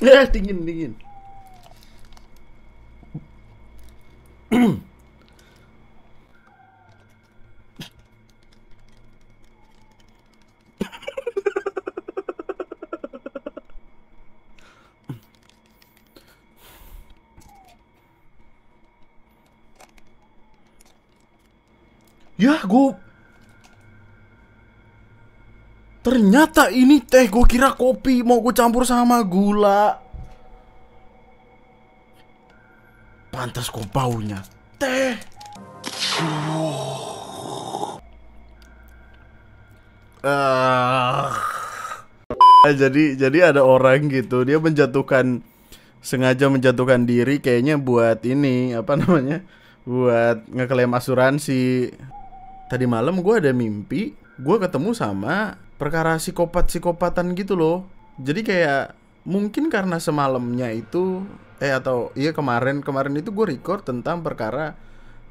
Ya, dingin dingin. Ya, ternyata ini teh. Gue kira kopi mau gue campur sama gula. Pantas kok baunya teh. Jadi ada orang gitu, dia sengaja menjatuhkan diri kayaknya buat ini apa namanya, buat ngeklaim asuransi. Tadi malam gue ada mimpi, gue ketemu sama perkara psikopat-psikopatan gitu loh. Jadi kayak mungkin karena semalamnya itu atau iya kemarin itu gue record tentang perkara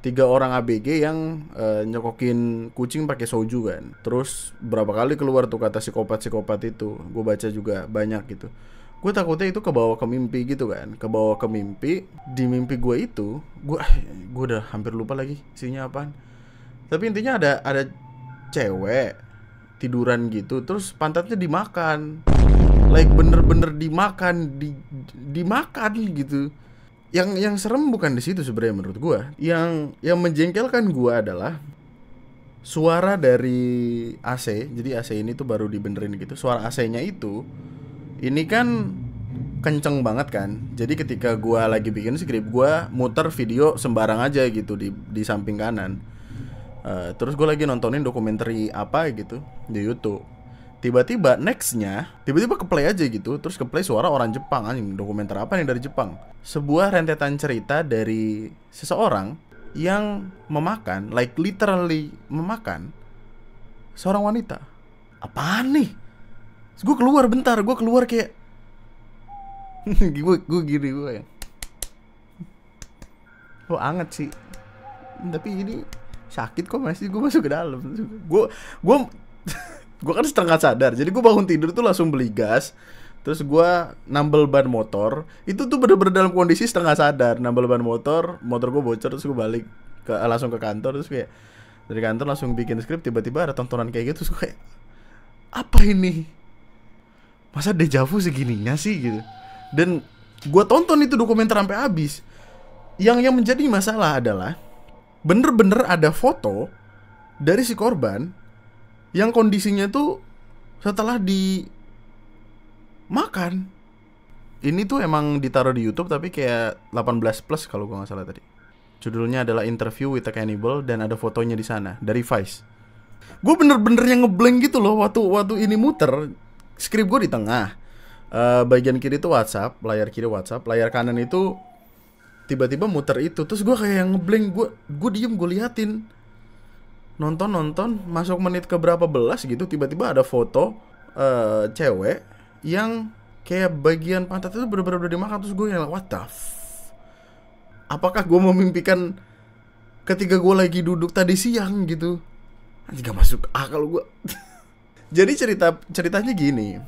3 orang ABG yang nyokokin kucing pakai soju kan. Terus berapa kali keluar tuh kata psikopat itu. Gue baca juga banyak gitu. Gue takutnya itu kebawa ke mimpi gitu kan. Kebawa ke mimpi. Di mimpi gue itu gue udah hampir lupa lagi isinya apaan. Tapi intinya ada cewek tiduran gitu, terus pantatnya dimakan. Like bener-bener dimakan, dimakan gitu. Yang serem bukan di situ sebenarnya menurut gua. Yang menjengkelkan gua adalah suara dari AC. Jadi AC ini tuh baru dibenerin gitu. Suara AC-nya itu ini kan kenceng banget kan. Jadi ketika gua lagi bikin skrip, gua muter video sembarang aja gitu di samping kanan. Terus gue lagi nontonin dokumenter apa gitu di YouTube. Tiba-tiba nextnya, tiba-tiba keplay aja gitu. Terus keplay suara orang Jepang. Anjing, dokumenter apa nih dari Jepang? Sebuah rentetan cerita dari seseorang yang memakan, like literally memakan seorang wanita. Apaan nih? Terus gue keluar bentar, gue keluar kayak gue gini gue ya. Oh anget sih. Tapi ini sakit kok masih, gue masuk ke dalam. Gue kan setengah sadar, jadi gue bangun tidur tuh langsung beli gas. Terus gue nambel ban motor. Itu tuh bener-bener dalam kondisi setengah sadar. Nambel ban motor gue bocor. Terus gue balik langsung ke kantor. Terus kayak dari kantor langsung bikin skrip. Tiba-tiba ada tontonan kayak gitu. Terus gue kayak, apa ini? Masa dejavu segininya sih gitu. Dan gue tonton itu dokumenter sampai habis. Yang menjadi masalah adalah bener-bener ada foto dari si korban yang kondisinya tuh setelah dimakan. Ini tuh emang ditaruh di YouTube tapi kayak 18 plus kalau gue nggak salah tadi. Judulnya adalah Interview with a Cannibal dan ada fotonya di sana dari Vice. Gue bener-bener yang ngeblank gitu loh waktu ini muter. Skrip gue di tengah. Bagian kiri tuh WhatsApp, layar kiri WhatsApp, layar kanan itu tiba-tiba muter itu. Terus gue kayak yang ngeblank. Gue diem, gue liatin. Nonton masuk menit ke berapa belas gitu, tiba-tiba ada foto cewek yang kayak bagian pantat itu bener-bener udah dimakan. Terus gue yang what the apakah gue memimpikan ketika gue lagi duduk tadi siang gitu? Anjir, gak masuk akal gue. Jadi ceritanya gini.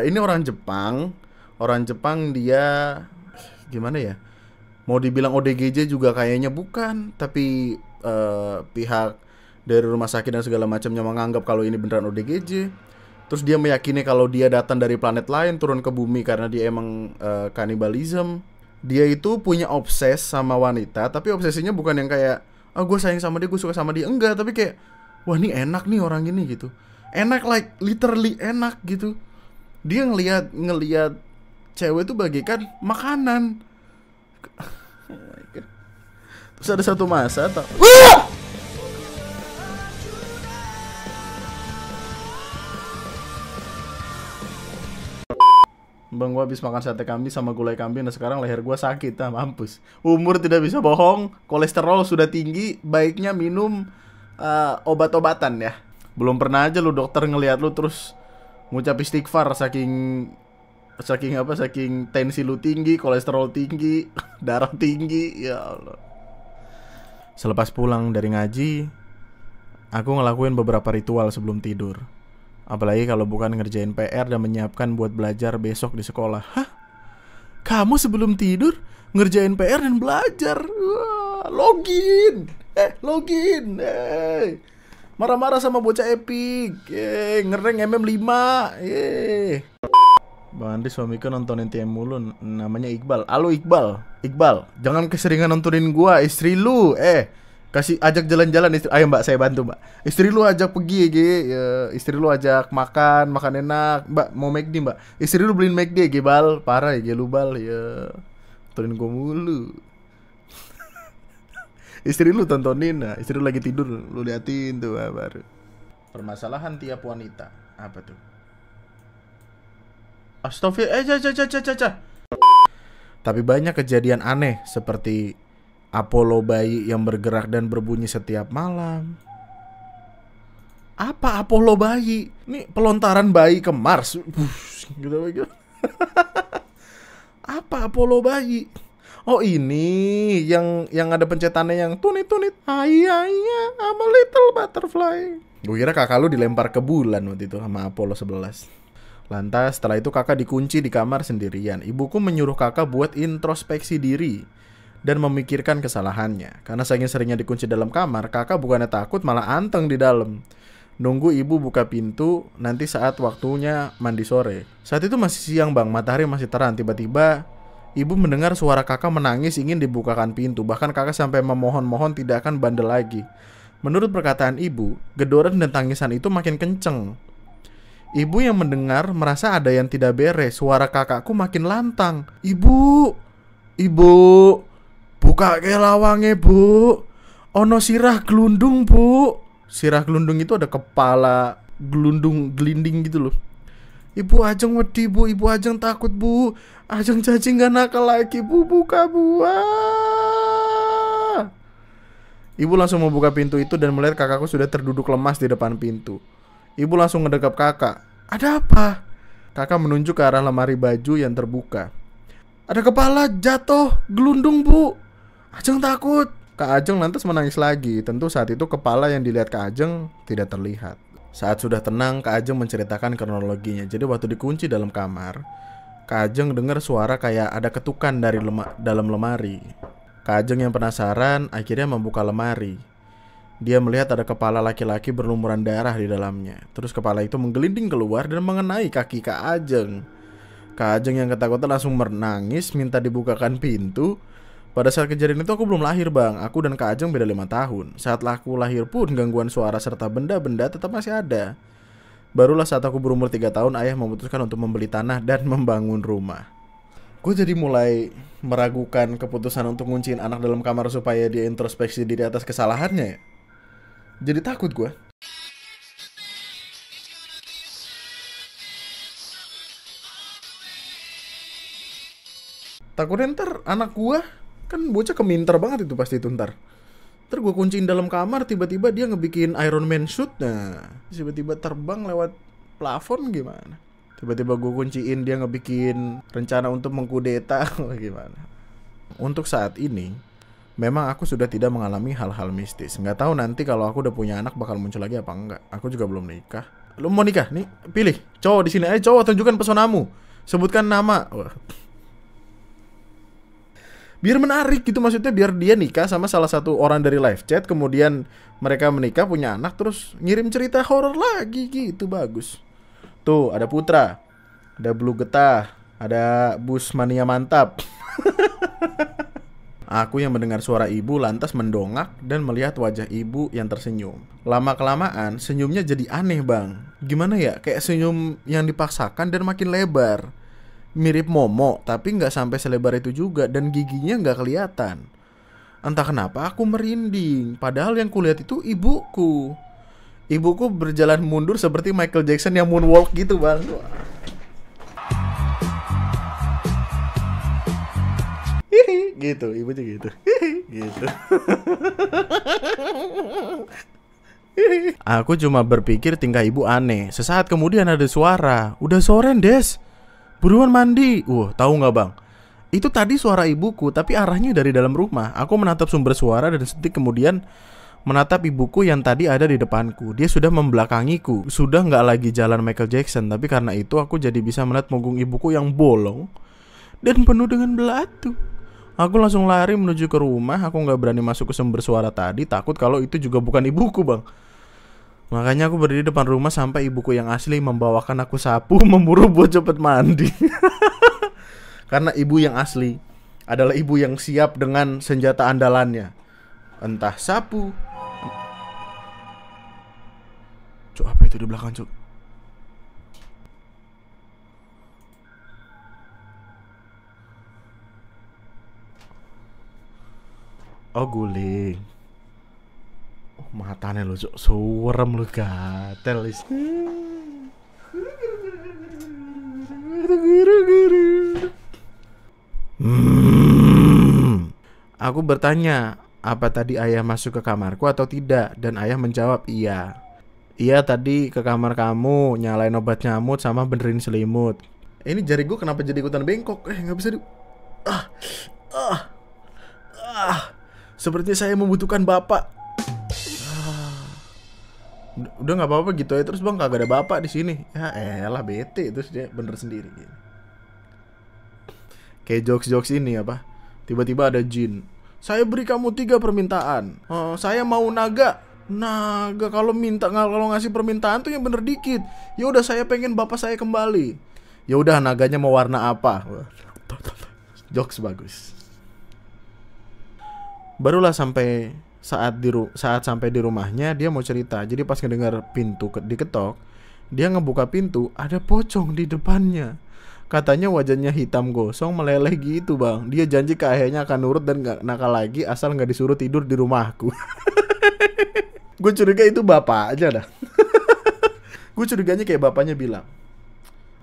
Ini orang Jepang dia gimana ya? Mau dibilang ODGJ juga kayaknya bukan, tapi pihak dari rumah sakit dan segala macamnya menganggap kalau ini beneran ODGJ. Terus dia meyakini kalau dia datang dari planet lain turun ke bumi karena dia emang kanibalisme. Dia itu punya obses sama wanita, tapi obsesinya bukan yang kayak gue sayang sama dia, gue suka sama dia, enggak, tapi kayak wah ini enak nih orang ini gitu. Enak, like literally enak gitu. Dia ngelihat cewek itu bagaikan makanan. Terus ada satu masa Bang, gua habis makan sate kambing sama gulai kambing dan sekarang leher gua sakit, mampus. Umur tidak bisa bohong, kolesterol sudah tinggi, baiknya minum obat-obatan ya. Belum pernah aja lu dokter ngelihat lu terus ngucap istighfar saking tensi lu tinggi, kolesterol tinggi, darah tinggi, ya Allah. Selepas pulang dari ngaji, aku ngelakuin beberapa ritual sebelum tidur. Apalagi kalau bukan ngerjain PR dan menyiapkan buat belajar besok di sekolah. Hah? Kamu sebelum tidur ngerjain PR dan belajar. Wah, login. Login. Marah-marah sama bocah Epic. Ngereng MM5. Bang Andri suamiku nontonin TM mulu, namanya Iqbal. Halo Iqbal. Iqbal, jangan keseringan nontonin gua, istri lu. Kasih ajak jalan-jalan istri. Ayo Mbak, saya bantu Mbak. Istri lu ajak pergi ya. Istri lu ajak makan enak. Mbak, mau McD Mbak. Istri lu beliin McD Bal. Parah ya lu Bal ya. Tontonin gua mulu. Istri lu tontonin, nah istri lu lagi tidur, lu liatin tuh baru. Permasalahan tiap wanita. Apa tuh? Astagfirullah. Tapi banyak kejadian aneh seperti Apollo bayi yang bergerak dan berbunyi setiap malam. Apa Apollo bayi? Ini pelontaran bayi ke Mars. Gitu. Apa Apollo bayi? Oh ini yang ada pencetannya yang tunit. Ayah, I'm a little butterfly. Gue kira kakak lu dilempar ke bulan waktu itu sama Apollo 11. Lantas setelah itu kakak dikunci di kamar sendirian. Ibuku menyuruh kakak buat introspeksi diri dan memikirkan kesalahannya. Karena saking seringnya dikunci dalam kamar, kakak bukannya takut malah anteng di dalam. Nunggu ibu buka pintu nanti saat waktunya mandi sore. Saat itu masih siang bang, matahari masih terang. Tiba-tiba ibu mendengar suara kakak menangis ingin dibukakan pintu. Bahkan kakak sampai memohon-mohon tidak akan bandel lagi. Menurut perkataan ibu, gedoran dan tangisan itu makin kenceng. Ibu yang mendengar merasa ada yang tidak beres. Suara kakakku makin lantang. Ibu, buka ke lawangnya bu. Ono sirah gelundung bu. Sirah gelundung itu ada kepala gelundung gelinding gitu loh. Ibu Ajeng wedi bu, ibu Ajeng takut bu. Ajeng cacing gak nakal lagi bu, buka bu. Ibu langsung membuka pintu itu dan melihat kakakku sudah terduduk lemas di depan pintu. Ibu langsung ngedekap kakak. Ada apa? Kakak menunjuk ke arah lemari baju yang terbuka. Ada kepala jatuh, gelundung bu. Ajeng takut. Kak Ajeng lantas menangis lagi. Tentu saat itu kepala yang dilihat Kak Ajeng tidak terlihat. Saat sudah tenang, Kak Ajeng menceritakan kronologinya. Jadi waktu dikunci dalam kamar, Kak Ajeng dengar suara kayak ada ketukan dari dalam lemari. Kak Ajeng yang penasaran akhirnya membuka lemari. Dia melihat ada kepala laki-laki berlumuran darah di dalamnya. Terus kepala itu menggelinding keluar dan mengenai kaki Kak Ajeng. Kak Ajeng yang ketakutan langsung menangis minta dibukakan pintu. Pada saat kejadian itu aku belum lahir bang. Aku dan Kak Ajeng beda 5 tahun. Saat aku lahir pun gangguan suara serta benda-benda tetap masih ada. Barulah saat aku berumur 3 tahun ayah memutuskan untuk membeli tanah dan membangun rumah. Gue jadi mulai meragukan keputusan untuk ngunciin anak dalam kamar supaya dia introspeksi diri atas kesalahannya ya. Jadi takut gue. Takutnya ntar anak gue kan bocah keminter banget itu pasti itu ntar gue kunciin dalam kamar, tiba-tiba dia ngebikin Iron Man suit. Nah tiba-tiba terbang lewat plafon gimana. Tiba-tiba gue kunciin dia ngebikin rencana untuk mengkudeta. Gimana. Untuk saat ini memang aku sudah tidak mengalami hal-hal mistis. Nggak tahu nanti kalau aku udah punya anak bakal muncul lagi apa enggak. Aku juga belum nikah. Lu mau nikah? Nih, pilih cowok di sini. Ayo cowok, tunjukkan pesonamu. Sebutkan nama. Wah. Biar menarik gitu, maksudnya biar dia nikah sama salah satu orang dari live chat, kemudian mereka menikah punya anak terus ngirim cerita horor lagi gitu, bagus. Tuh, ada Putra, ada Blue Getah, ada Bus Mania Mantap. Aku yang mendengar suara ibu lantas mendongak dan melihat wajah ibu yang tersenyum. Lama-kelamaan senyumnya jadi aneh bang. Gimana ya, kayak senyum yang dipaksakan dan makin lebar. Mirip Momo, tapi gak sampai selebar itu juga. Dan giginya gak kelihatan. Entah kenapa aku merinding. Padahal yang kulihat itu ibuku. Ibuku berjalan mundur seperti Michael Jackson yang moonwalk gitu bang. Gitu, ibunya gitu. Gitu. Aku cuma berpikir tingkah ibu aneh. Sesaat kemudian ada suara. Udah sore, Des. Buruan mandi. Tahu nggak bang? Itu tadi suara ibuku, tapi arahnya dari dalam rumah. Aku menatap sumber suara dan sedetik kemudian menatap ibuku yang tadi ada di depanku. Dia sudah membelakangiku. Sudah nggak lagi jalan Michael Jackson, tapi karena itu aku jadi bisa melihat punggung ibuku yang bolong dan penuh dengan belatung. Aku langsung lari menuju ke rumah. Aku gak berani masuk ke sumber suara tadi, takut kalau itu juga bukan ibuku, Bang. Makanya aku berdiri depan rumah sampai ibuku yang asli membawakan aku sapu memburu buat cepet mandi. Karena ibu yang asli adalah ibu yang siap dengan senjata andalannya. Entah sapu. Cuk, apa itu di belakang, Cuk? Oh, guling. Oh, matanya lo, Cuk. Suram lo, gatel. Aku bertanya, apa tadi ayah masuk ke kamarku atau tidak? Dan ayah menjawab iya. Iya, tadi ke kamar kamu, nyalain obat nyamuk sama benerin selimut. Ini jari gue kenapa jadi ikutan bengkok? Gak bisa di... Ah, ah, ah. Sepertinya saya membutuhkan bapak. Udah nggak apa-apa gitu aja terus, Bang, kagak ada bapak di sini. Ya elah, bete. Terus dia bener sendiri gitu. Kayak jokes-jokes ini apa, tiba-tiba ada jin. Saya beri kamu 3 permintaan. Saya mau naga. Naga kalau ngasih permintaan tuh yang bener dikit. Ya udah, saya pengen bapak saya kembali. Ya udah, naganya mau warna apa? Jokes bagus. Barulah sampai saat sampai di rumahnya dia mau cerita. Jadi pas ngedengar pintu diketok, dia ngebuka pintu, ada pocong di depannya. Katanya wajahnya hitam gosong meleleh gitu, Bang. Dia janji ke ayahnya akan nurut dan gak nakal lagi asal gak disuruh tidur di rumahku. Gue curiga itu bapak aja dah. Gue curiganya kayak bapaknya bilang,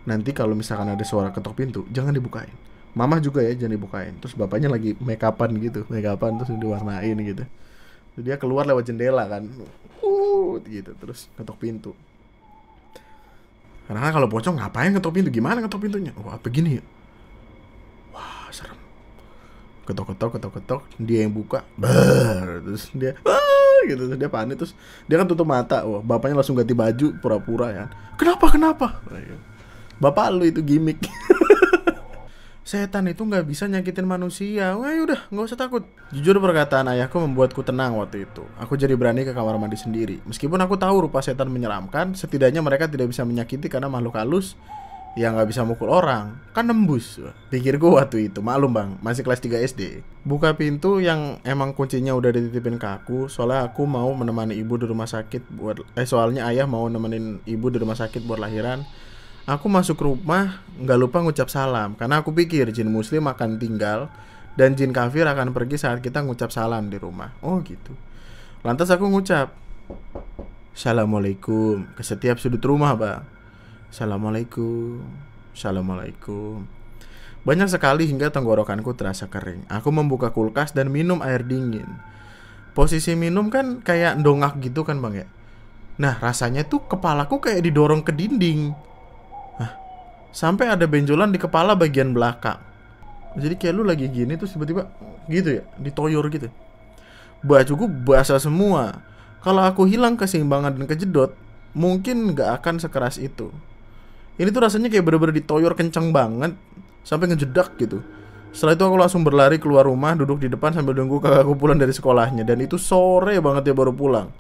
nanti kalau misalkan ada suara ketok pintu jangan dibukain. Mama juga ya jangan dibukain. Terus bapaknya lagi make upan gitu, terus diwarnain gitu. Terus dia keluar lewat jendela kan, gitu, terus ketok pintu. Karena kalau pocong ngapain ketok pintu? Gimana ketok pintunya? Wah, begini ya. Wah, serem. Ketok, dia yang buka. Terus dia gitu, terus dia panik, terus dia kan tutup mata. Wah, bapaknya langsung ganti baju pura-pura ya. Kenapa? Bapak lu itu gimmick. Setan itu nggak bisa nyakitin manusia. Wah, udah, nggak usah takut. Jujur perkataan ayahku membuatku tenang waktu itu. Aku jadi berani ke kamar mandi sendiri. Meskipun aku tahu rupa setan menyeramkan, setidaknya mereka tidak bisa menyakiti karena makhluk halus yang nggak bisa mukul orang. Kan nembus. Pikirku waktu itu. Maklum, Bang, masih kelas 3 SD. Buka pintu yang emang kuncinya udah dititipin ke aku. Soalnya aku mau menemani ibu di rumah sakit soalnya ayah mau nemenin ibu di rumah sakit buat lahiran. Aku masuk rumah, gak lupa ngucap salam. Karena aku pikir jin muslim akan tinggal dan jin kafir akan pergi saat kita ngucap salam di rumah. Oh gitu. Lantas aku ngucap Assalamualaikum ke setiap sudut rumah, Bang. Assalamualaikum. Banyak sekali hingga tenggorokanku terasa kering. Aku membuka kulkas dan minum air dingin. Posisi minum kan kayak ndongak gitu kan, Bang ya. Nah, rasanya tuh kepalaku kayak didorong ke dinding. Sampai ada benjolan di kepala bagian belakang. Jadi kayak lu lagi gini terus tiba-tiba gitu ya, ditoyor gitu. Bajuku basah semua. Kalau aku hilang keseimbangan dan kejedot, mungkin gak akan sekeras itu. Ini tuh rasanya kayak bener-bener ditoyor kenceng banget sampai ngejedak gitu. Setelah itu aku langsung berlari keluar rumah, duduk di depan sambil nunggu kakakku pulang dari sekolahnya. Dan itu sore banget dia baru pulang.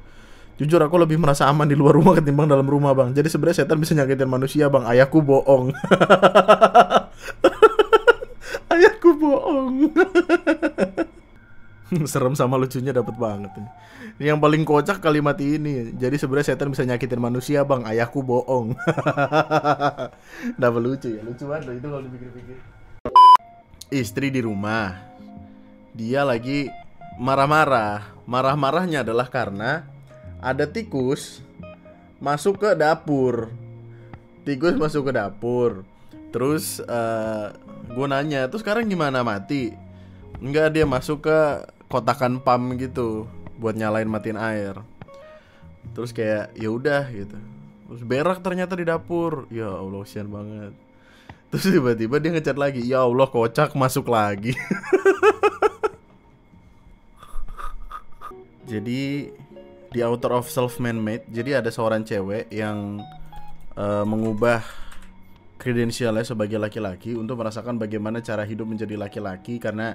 Jujur aku lebih merasa aman di luar rumah ketimbang dalam rumah, Bang. Jadi sebenarnya setan bisa nyakitin manusia, Bang. Ayahku bohong. Ayahku bohong. Serem sama lucunya dapet banget ini. Yang paling kocak kalimat ini. Jadi sebenarnya setan bisa nyakitin manusia, Bang. Ayahku bohong. Dapat lucu ya. Lucu banget itu kalau dipikir-pikir. Istri di rumah. Dia lagi marah-marah. Marah-marahnya adalah karena ada tikus masuk ke dapur. Terus gue nanya, terus sekarang gimana, mati? Enggak, dia masuk ke kotakan pam gitu buat nyalain matiin air. Terus kayak ya udah gitu. Terus berak ternyata di dapur. Ya Allah, kasihan banget. Terus tiba-tiba dia ngechat lagi, ya Allah kocak masuk lagi. Jadi di Author of Self Man Made, jadi ada seorang cewek yang mengubah kredensialnya sebagai laki-laki untuk merasakan bagaimana cara hidup menjadi laki-laki, karena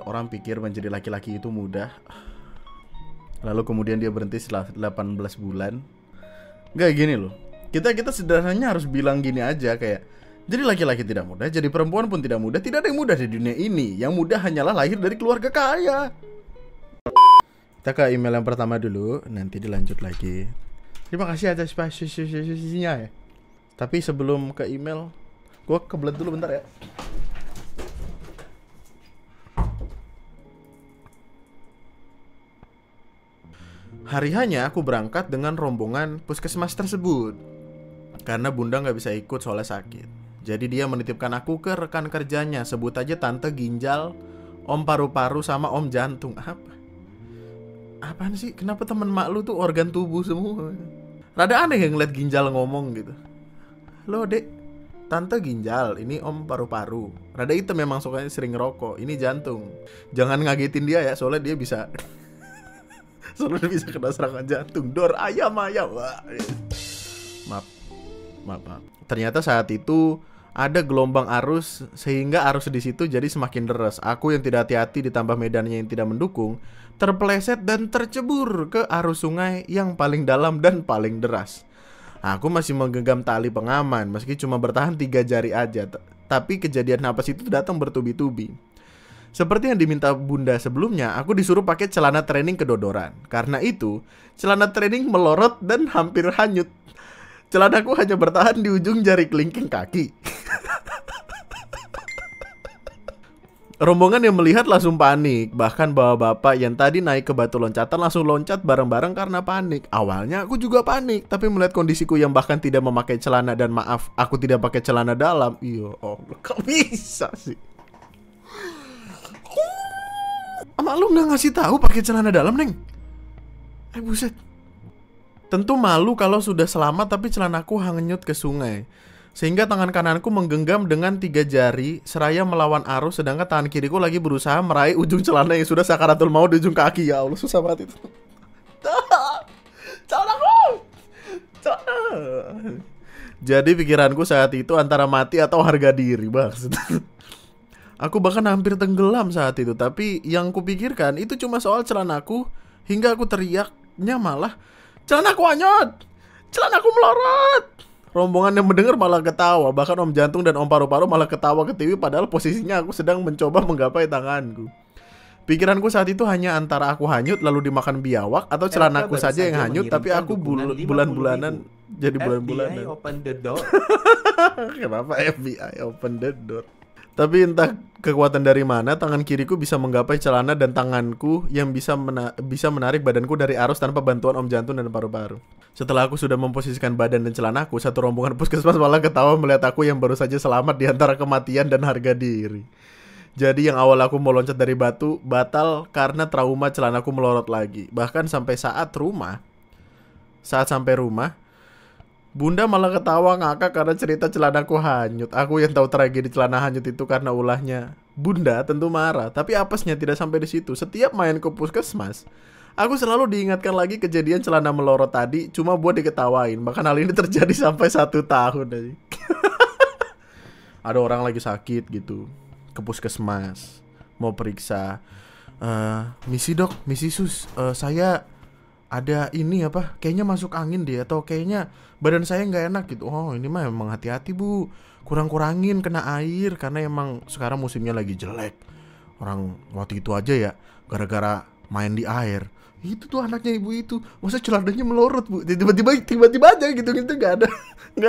orang pikir menjadi laki-laki itu mudah. Lalu kemudian dia berhenti setelah 18 bulan. Nggak gini loh. Kita sederhananya harus bilang gini aja, kayak jadi laki-laki tidak mudah, jadi perempuan pun tidak mudah. Tidak ada yang mudah di dunia ini. Yang mudah hanyalah lahir dari keluarga kaya. Kita ke email yang pertama dulu, nanti dilanjut lagi. Terima kasih atas spasinya ya. Tapi sebelum ke email, gue kebelet dulu bentar ya. Hari-hanya aku berangkat dengan rombongan puskesmas tersebut karena bunda nggak bisa ikut soalnya sakit. Jadi dia menitipkan aku ke rekan kerjanya, sebut aja tante ginjal, om paru-paru, sama om jantung. Apaan sih? Kenapa temen mak lu tuh organ tubuh semua? Rada aneh ya ngeliat ginjal ngomong gitu. Lo dek, tante ginjal, ini om paru-paru. Rada hitam memang, sukanya sering ngerokok. Ini jantung. Jangan ngagetin dia ya, soalnya dia bisa soalnya dia bisa kena serangan jantung. Dor ayam. Wah. Maaf. Ternyata saat itu ada gelombang arus, sehingga arus di situ jadi semakin deras. Aku yang tidak hati-hati ditambah medannya yang tidak mendukung, terpeleset dan tercebur ke arus sungai yang paling dalam dan paling deras. Aku masih menggenggam tali pengaman, meski cuma bertahan 3 jari aja. Tapi kejadian napas itu datang bertubi-tubi. Seperti yang diminta bunda sebelumnya, aku disuruh pakai celana training kedodoran. Karena itu, celana training melorot dan hampir hanyut. Celanaku hanya bertahan di ujung jari kelingking kaki. Rombongan yang melihat langsung panik. Bahkan bapak-bapak yang tadi naik ke batu loncatan langsung loncat bareng-bareng karena panik. Awalnya aku juga panik, tapi melihat kondisiku yang bahkan tidak memakai celana, dan maaf, aku tidak pakai celana dalam. Iya, Allah, kok bisa sih? Emak lu nggak ngasih tahu pakai celana dalam, Neng? Buset. Tentu malu kalau sudah selamat tapi celanaku hanyut ke sungai. Sehingga tangan kananku menggenggam dengan 3 jari seraya melawan arus, sedangkan tangan kiriku lagi berusaha meraih ujung celana yang sudah sakaratul maut di ujung kaki. Ya Allah, susah banget itu. Celanaku! Celana. Jadi pikiranku saat itu antara mati atau harga diri, maksud. Aku bahkan hampir tenggelam saat itu, tapi yang kupikirkan itu cuma soal celanaku, hingga aku teriaknya malah, celanaku hanyut! Celanaku melorot! Rombongan yang mendengar malah ketawa, bahkan om jantung dan om paru-paru malah ketawa ketiwi, padahal posisinya aku sedang mencoba menggapai tanganku. Pikiranku saat itu hanya antara aku hanyut lalu dimakan biawak, atau celanaku saja yang hanyut, tapi aku bulan-bulanan jadi bulan-bulanan. FBI open the door. Kenapa FBI open the door? Tapi entah kekuatan dari mana, tangan kiriku bisa menggapai celana dan tanganku yang bisa menarik badanku dari arus tanpa bantuan om jantung dan paru-paru. Setelah aku sudah memposisikan badan dan celanaku, satu rombongan puskesmas malah ketawa melihat aku yang baru saja selamat di antara kematian dan harga diri. Jadi yang awal aku mau loncat dari batu, batal karena trauma celanaku melorot lagi. Bahkan sampai saat sampai rumah, bunda malah ketawa ngakak karena cerita celanaku hanyut. Aku yang tahu tragedi celana hanyut itu karena ulahnya. Bunda tentu marah, tapi apesnya tidak sampai di situ. Setiap main ke puskesmas, aku selalu diingatkan lagi kejadian celana melorot tadi, cuma buat diketawain. Bahkan hal ini terjadi sampai 1 tahun aja. Ada orang lagi sakit gitu, ke puskesmas, mau periksa. Misi dok, misi sus, saya ada ini apa, kayaknya masuk angin deh, atau kayaknya badan saya nggak enak gitu. Oh ini mah emang hati-hati bu, kurang-kurangin kena air karena emang sekarang musimnya lagi jelek. Orang waktu itu aja ya gara-gara main di air, itu tuh anaknya ibu itu, masa celananya melorot bu, tiba-tiba aja gitu nggak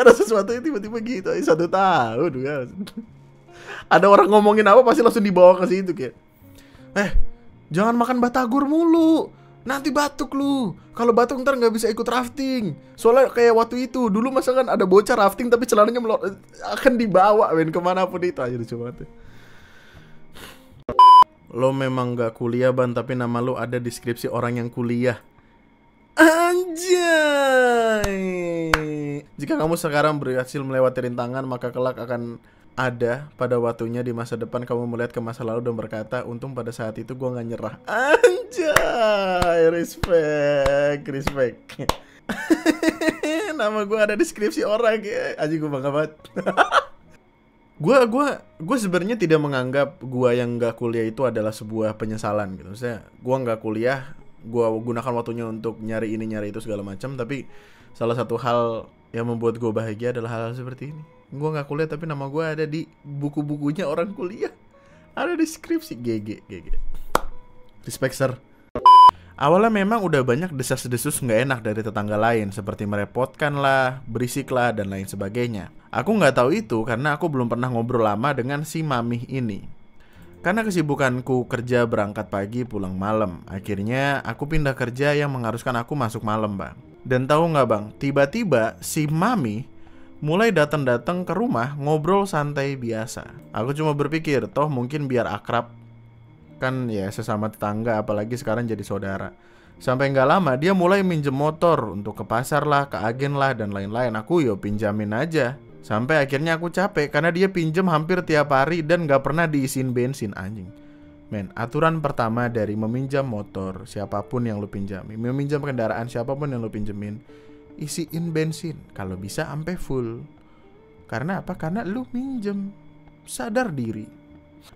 ada sesuatu yang tiba-tiba gitu. 1 tahun ya. Ada orang ngomongin apa pasti langsung dibawa ke situ kayak, jangan makan batagor mulu, nanti batuk lu. Kalau batuk ntar nggak bisa ikut rafting. Soalnya kayak waktu itu dulu masa kan ada bocah rafting tapi celananya akan dibawa kemanapun itu aja. Lucu banget. Lo memang nggak kuliah ban, tapi nama lo ada deskripsi orang yang kuliah. Anjay. Jika kamu sekarang berhasil melewati rintangan, maka kelak akan ada pada waktunya di masa depan kamu melihat ke masa lalu dan berkata, untung pada saat itu gue gak nyerah. Anjay, respect. Nama gue ada di skripsi orang ya. Anjing, gue bangga banget. Gue sebenarnya tidak menganggap gue yang gak kuliah itu adalah sebuah penyesalan gitu. Maksudnya gue gak kuliah, gue gunakan waktunya untuk nyari ini nyari itu segala macam. Tapi salah satu hal yang membuat gue bahagia adalah hal-hal seperti ini. Gue gak kuliah tapi nama gue ada di buku-bukunya orang kuliah, ada di skripsi. GG. Respect sir. Awalnya memang udah banyak desas-desus gak enak dari tetangga lain, seperti merepotkan lah, berisik lah, dan lain sebagainya. Aku gak tahu itu karena aku belum pernah ngobrol lama dengan si Mami ini. Karena kesibukanku kerja berangkat pagi pulang malam, akhirnya aku pindah kerja yang mengharuskan aku masuk malam, bang. Dan tahu gak bang, tiba-tiba si Mami mulai datang-datang ke rumah ngobrol santai biasa. Aku cuma berpikir, toh mungkin biar akrab, kan ya sesama tetangga, apalagi sekarang jadi saudara. Sampai gak lama dia mulai minjem motor untuk ke pasar lah, ke agen lah, dan lain-lain. Aku pinjamin aja. Sampai akhirnya aku capek karena dia pinjem hampir tiap hari dan gak pernah diisiin bensin. Anjing. Men, aturan pertama dari meminjam motor siapapun yang lu pinjami, meminjam kendaraan siapapun yang lu pinjemin, isiin bensin, kalau bisa sampai full. Karena apa? Karena lu minjem. Sadar diri.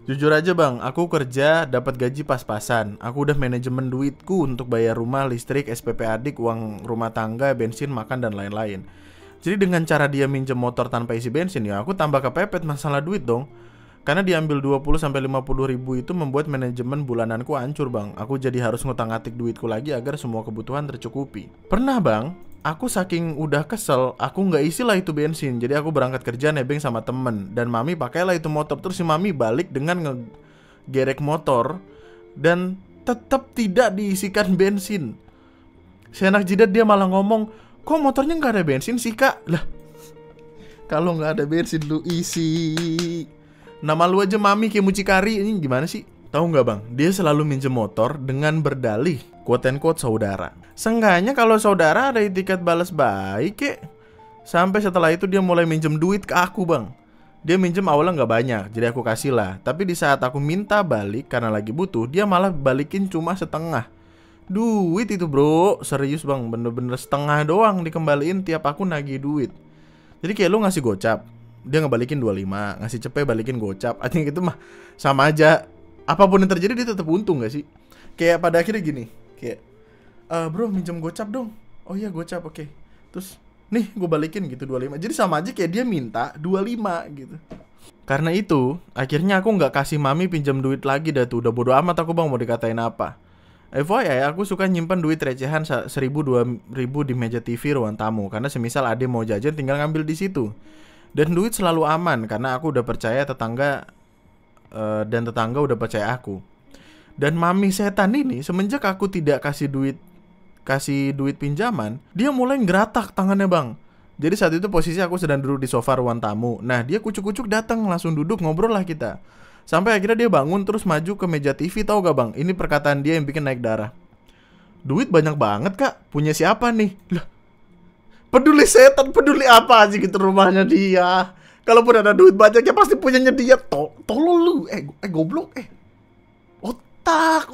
Jujur aja bang, aku kerja dapat gaji pas-pasan. Aku udah manajemen duitku untuk bayar rumah, listrik, SPP adik, uang rumah tangga, bensin, makan, dan lain-lain. Jadi dengan cara dia minjem motor tanpa isi bensin, ya aku tambah kepepet masalah duit dong. Karena diambil 20-50 ribu itu membuat manajemen bulananku hancur bang. Aku jadi harus ngutang-ngatik duitku lagi agar semua kebutuhan tercukupi. Pernah bang, aku saking udah kesel, aku nggak isi lah itu bensin. Jadi aku berangkat kerja nebeng sama temen, dan Mami pakailah itu motor. Terus si Mami balik dengan ngegerek motor dan tetap tidak diisikan bensin. Seenak jidat dia malah ngomong, kok motornya nggak ada bensin sih kak? Lah, kalau nggak ada bensin lu isi. Nama lu aja Mami kayak mucikari, ini gimana sih? Tahu nggak bang, dia selalu minjem motor dengan berdalih quote and quote saudara. Seenggaknya kalau saudara ada etiket balas baik kek. Sampai setelah itu dia mulai minjem duit ke aku bang. Dia minjem awalnya nggak banyak, jadi aku kasih lah. Tapi di saat aku minta balik karena lagi butuh, dia malah balikin cuma setengah duit itu bro. Serius bang, bener-bener setengah doang dikembaliin tiap aku nagih duit. Jadi kayak lu ngasih gocap, dia ngebalikin 25, ngasih cepet balikin gocap. Artinya gitu mah sama aja. Apapun yang terjadi dia tetap untung gak sih? Kayak pada akhirnya gini, kayak bro minjem gocap dong. Oh iya gocap, oke. Terus nih gue balikin gitu 25. Jadi sama aja kayak dia minta 25 gitu. Karena itu akhirnya aku gak kasih Mami pinjam duit lagi dah tuh. Udah bodo amat aku bang mau dikatain apa. FYI aku suka nyimpan duit recehan 1.000-2.000 di meja TV ruang tamu. Karena semisal ade mau jajan tinggal ngambil di situ. Dan duit selalu aman karena aku udah percaya tetangga dan tetangga udah percaya aku. Dan Mami setan ini semenjak aku tidak kasih duit pinjaman, dia mulai ngeratak tangannya bang. Jadi saat itu posisi aku sedang duduk di sofa ruang tamu. Nah dia kucuk-kucuk datang langsung duduk ngobrol lah kita. Sampai akhirnya dia bangun terus maju ke meja TV. Tahu gak bang? Ini perkataan dia yang bikin naik darah. Duit banyak banget kak. Punya siapa nih? Lah, peduli setan, peduli apa aja gitu rumahnya dia. Kalaupun ada duit banyak ya pasti punyanya dia. Tolol lu. Goblok. Otak.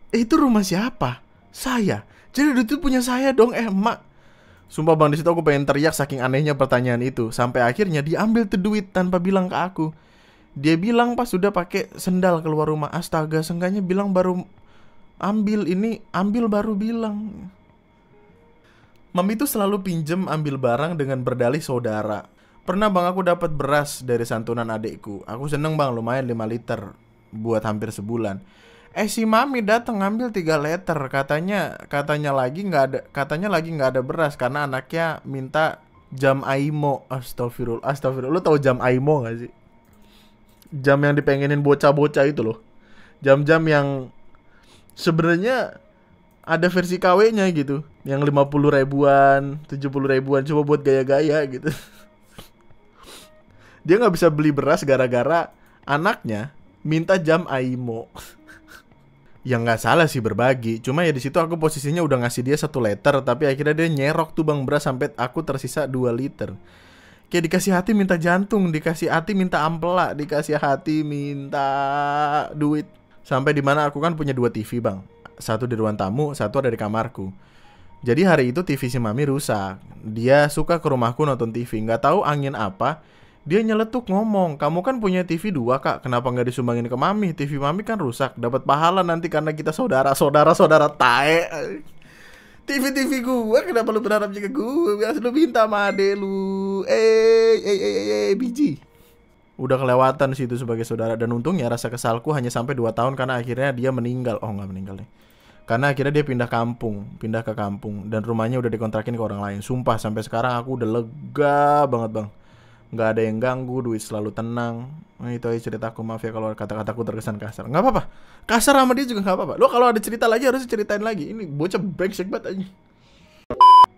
Itu rumah siapa? Saya. Jadi duit itu punya saya dong, emak. Sumpah bang, di situ aku pengen teriak saking anehnya pertanyaan itu. Sampai akhirnya dia ambil tuh duit tanpa bilang ke aku. Dia bilang pas sudah pakai sendal keluar rumah. Astaga, seenggaknya bilang baru ambil ini, ambil baru bilang. Mami itu selalu pinjem ambil barang dengan berdalih saudara. Pernah bang aku dapat beras dari santunan adekku. Aku seneng bang, lumayan 5 liter buat hampir sebulan. Si Mami datang ngambil 3 liter. Katanya lagi nggak ada beras karena anaknya minta jam Aimo. Astagfirullah. Lu tahu jam Aimo nggak sih? Jam yang dipengenin bocah-bocah itu loh. Jam-jam yang sebenarnya ada versi KW-nya gitu, yang 50 ribuan, 70 ribuan cuma buat gaya-gaya gitu. Dia nggak bisa beli beras gara-gara anaknya minta jam Aimo. Yang nggak salah sih berbagi, cuma ya di situ aku posisinya udah ngasih dia 1 liter, tapi akhirnya dia nyerok tuh bang beras sampai aku tersisa 2 liter. Kayak dikasih hati minta jantung, dikasih hati minta ampela, dikasih hati minta duit. Sampai dimana aku kan punya 2 TV bang, satu di ruang tamu, satu ada di kamarku. Jadi hari itu TV si mami rusak. Dia suka ke rumahku nonton TV. Nggak tahu angin apa, dia nyeletuk ngomong, kamu kan punya TV 2 kak, kenapa nggak disumbangin ke mami? TV mami kan rusak, dapat pahala nanti karena kita saudara tae. TV gue, kenapa lu berharapnya ke gue? Biasa lu minta sama ade lu. Biji. Udah kelewatan sih itu sebagai saudara. Dan untungnya rasa kesalku hanya sampai 2 tahun karena akhirnya dia meninggal. Oh nggak meninggal deh. Karena akhirnya dia pindah ke kampung. Dan rumahnya udah dikontrakin ke orang lain. Sumpah sampai sekarang aku udah lega banget bang. Nggak ada yang ganggu, duit selalu tenang. Nah, itu aja ceritaku, maaf ya kalau kata-kataku terkesan kasar. Nggak apa-apa, kasar sama dia juga nggak apa-apa. Lo kalau ada cerita lagi harus ceritain lagi. Ini bocah brengsek banget aja.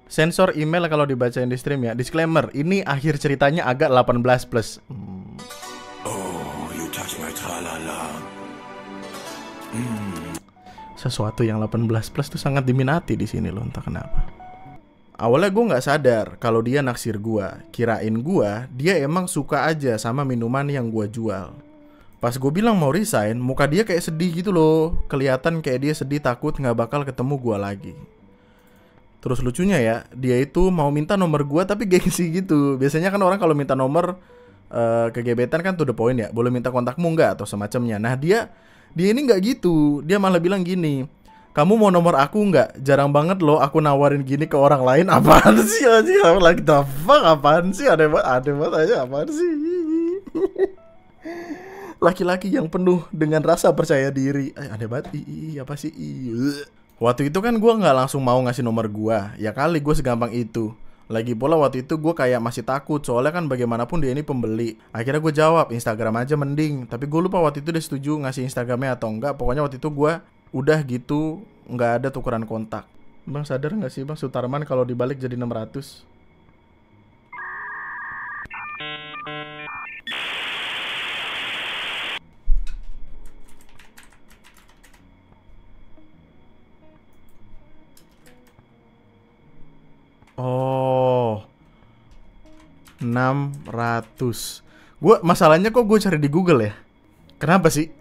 Sensor email kalau dibacain di stream ya. Disclaimer, ini akhir ceritanya agak 18+. Oh, you touch my tralala. Sesuatu yang 18+ tuh sangat diminati di sini loh, entah kenapa. Awalnya gue nggak sadar kalau dia naksir gue. Kirain gue, dia emang suka aja sama minuman yang gue jual. Pas gue bilang mau resign, muka dia kayak sedih gitu loh. Kelihatan kayak dia sedih, takut nggak bakal ketemu gue lagi. Terus lucunya ya, dia itu mau minta nomor gue tapi gengsi gitu. Biasanya kan orang kalau minta nomor ke gebetan kan to the point ya, boleh minta kontakmu nggak atau semacamnya. Nah dia ini nggak gitu. Dia malah bilang gini, kamu mau nomor aku nggak? Jarang banget loh aku nawarin gini ke orang lain. Apaan sih anjing? Like the fuck, apaan sih? Aneh banget aja, apaan sih? Laki-laki yang penuh dengan rasa percaya diri. Aneh banget. Apa sih? Waktu itu kan gue nggak langsung mau ngasih nomor gue. Ya kali gue segampang itu. Lagi pula waktu itu gue kayak masih takut. Soalnya kan bagaimanapun dia ini pembeli. Akhirnya gue jawab, Instagram aja mending. Tapi gue lupa waktu itu dia setuju ngasih Instagramnya atau enggak. Pokoknya waktu itu gue udah gitu, nggak ada tukeran kontak. Bang sadar nggak sih bang, Sutarman kalau dibalik jadi 600. Oh, 600. Masalahnya kok gue cari di Google ya? Kenapa sih?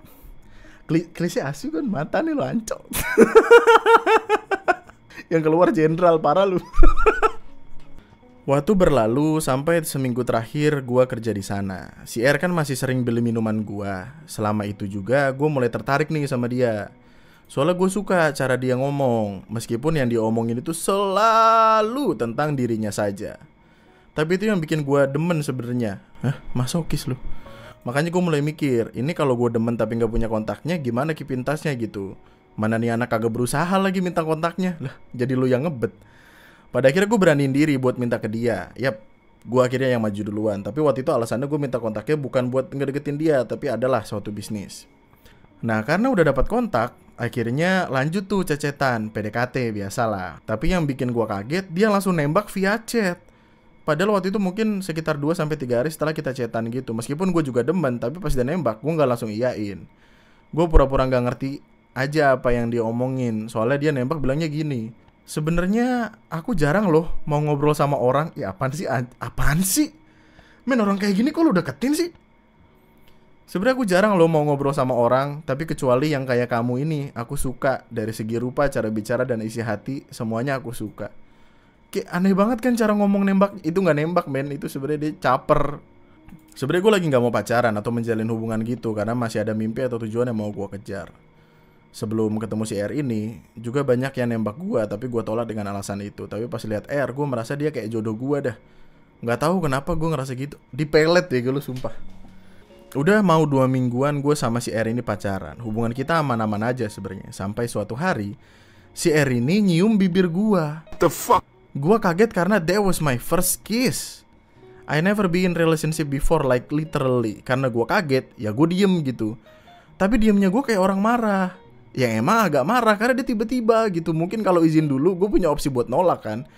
Klise asu kan mata nih lo ancok. Yang keluar jenderal, parah lu. Waktu berlalu sampai seminggu terakhir gua kerja di sana. Si R kan masih sering beli minuman gua. Selama itu juga gue mulai tertarik nih sama dia. Soalnya gue suka cara dia ngomong, meskipun yang dia omongin itu selalu tentang dirinya saja. Tapi itu yang bikin gue demen sebenarnya. Masokis lu. Makanya gue mulai mikir, ini kalau gue demen tapi gak punya kontaknya, gimana kipintasnya gitu. Mana nih anak kagak berusaha lagi minta kontaknya. Lah, jadi lu yang ngebet. Pada akhirnya gue beraniin diri buat minta ke dia. Yap, gue akhirnya yang maju duluan. Tapi waktu itu alasannya gue minta kontaknya bukan buat ngedeketin dia, tapi adalah suatu bisnis. Nah, karena udah dapat kontak, akhirnya lanjut tuh cecetan, PDKT biasalah. Tapi yang bikin gue kaget, dia langsung nembak via chat. Padahal waktu itu mungkin sekitar 2-3 hari setelah kita chatan gitu. Meskipun gue juga demen, tapi pas dia nembak, gue gak langsung iyain. Gue pura-pura gak ngerti aja apa yang dia omongin. Soalnya dia nembak bilangnya gini, sebenarnya aku jarang loh mau ngobrol sama orang. Ya apaan sih? Men, orang kayak gini kok lu deketin sih? Sebenarnya aku jarang loh mau ngobrol sama orang, tapi kecuali yang kayak kamu ini, aku suka. Dari segi rupa, cara bicara, dan isi hati, semuanya aku suka. Kayak aneh banget kan cara ngomong nembak. Itu gak nembak men, itu sebenarnya dia caper. Sebenarnya gue lagi gak mau pacaran atau menjalin hubungan gitu, karena masih ada mimpi atau tujuan yang mau gue kejar. Sebelum ketemu si R ini, juga banyak yang nembak gue, tapi gue tolak dengan alasan itu. Tapi pas lihat R, gue merasa dia kayak jodoh gue dah. Gak tahu kenapa gue ngerasa gitu. Dipelet deh gue, sumpah. Udah mau 2 mingguan gue sama si R ini pacaran. Hubungan kita aman-aman aja sebenarnya. Sampai suatu hari, si R ini nyium bibir gue. The fuck? Gue kaget karena that was my first kiss. I never been in relationship before, like literally. Karena gue kaget, ya gue diem gitu. Tapi diemnya gue kayak orang marah. Ya emang agak marah karena dia tiba-tiba gitu. Mungkin kalau izin dulu gue punya opsi buat nolak kan.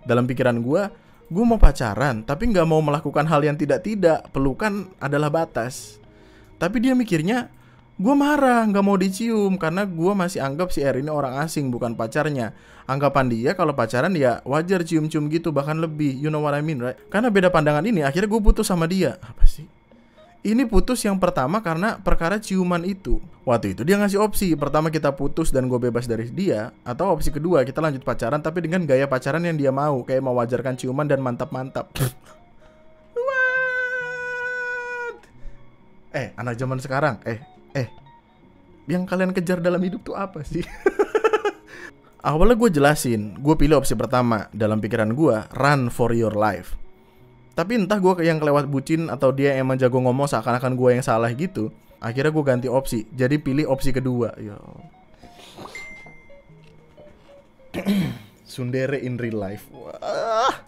Dalam pikiran gue mau pacaran tapi gak mau melakukan hal yang tidak-tidak. Pelukan adalah batas. Tapi dia mikirnya, Gue marah, nggak mau dicium karena gue masih anggap si R ini orang asing, bukan pacarnya. Anggapan dia kalau pacaran ya wajar cium-cium gitu, bahkan lebih. You know what I mean, right? Karena beda pandangan ini, akhirnya gue putus sama dia. Apa sih? Ini putus yang pertama karena perkara ciuman itu. Waktu itu dia ngasih opsi, pertama kita putus dan gue bebas dari dia, atau opsi kedua kita lanjut pacaran tapi dengan gaya pacaran yang dia mau, kayak mewajarkan ciuman dan mantap-mantap. What? Anak zaman sekarang, yang kalian kejar dalam hidup tuh apa sih? Awalnya gue jelasin, gue pilih opsi pertama. Dalam pikiran gue, run for your life. Tapi entah gue yang kelewat bucin atau dia emang jago ngomong seakan-akan gue yang salah gitu. Akhirnya gue ganti opsi, jadi pilih opsi kedua. Yo. Sundere in real life. Wah.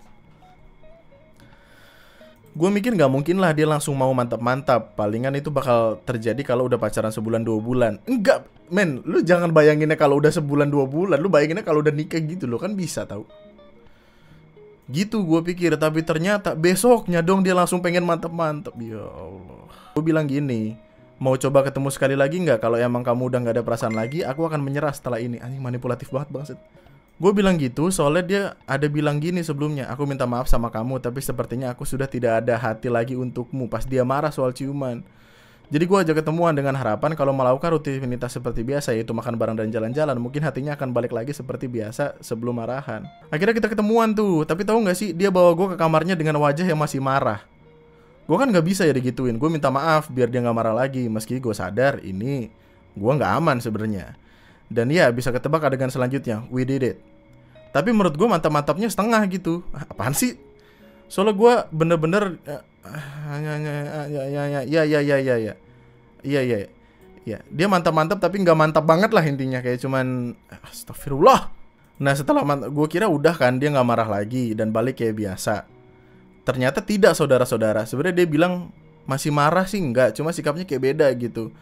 Gue mikir gak mungkin lah dia langsung mau mantap-mantap. Palingan itu bakal terjadi kalau udah pacaran sebulan 2 bulan. Enggak, men, lu jangan bayanginnya kalau udah sebulan 2 bulan. Lu bayanginnya kalau udah nikah gitu loh, kan bisa tau. Gitu gue pikir, tapi ternyata besoknya dong dia langsung pengen mantep-mantep. Ya Allah. Gue bilang gini, mau coba ketemu sekali lagi nggak? Kalau emang kamu udah nggak ada perasaan lagi, aku akan menyerah setelah ini. Anjing, manipulatif banget banget. Gue bilang gitu soalnya dia ada bilang gini sebelumnya, aku minta maaf sama kamu tapi sepertinya aku sudah tidak ada hati lagi untukmu. Pas dia marah soal ciuman. Jadi gue ajak ketemuan dengan harapan kalau melakukan rutinitas seperti biasa, yaitu makan bareng dan jalan-jalan, mungkin hatinya akan balik lagi seperti biasa sebelum marahan. Akhirnya kita ketemuan tuh, tapi tahu nggak sih, dia bawa gue ke kamarnya dengan wajah yang masih marah. Gue kan nggak bisa ya digituin, gue minta maaf biar dia nggak marah lagi, meski gue sadar ini gue nggak aman sebenarnya. Dan ya bisa ketebak adegan selanjutnya, we did it. Tapi menurut gue mantap-mantapnya setengah gitu. Apaan sih? Soalnya gue bener-bener iya. Dia mantap-mantap tapi nggak mantap banget lah intinya, kayak cuman astagfirullah. Nah setelah gue kira udah kan dia nggak marah lagi dan balik kayak biasa. Ternyata tidak, saudara-saudara. Sebenarnya dia bilang masih marah sih enggak, cuma sikapnya kayak beda gitu.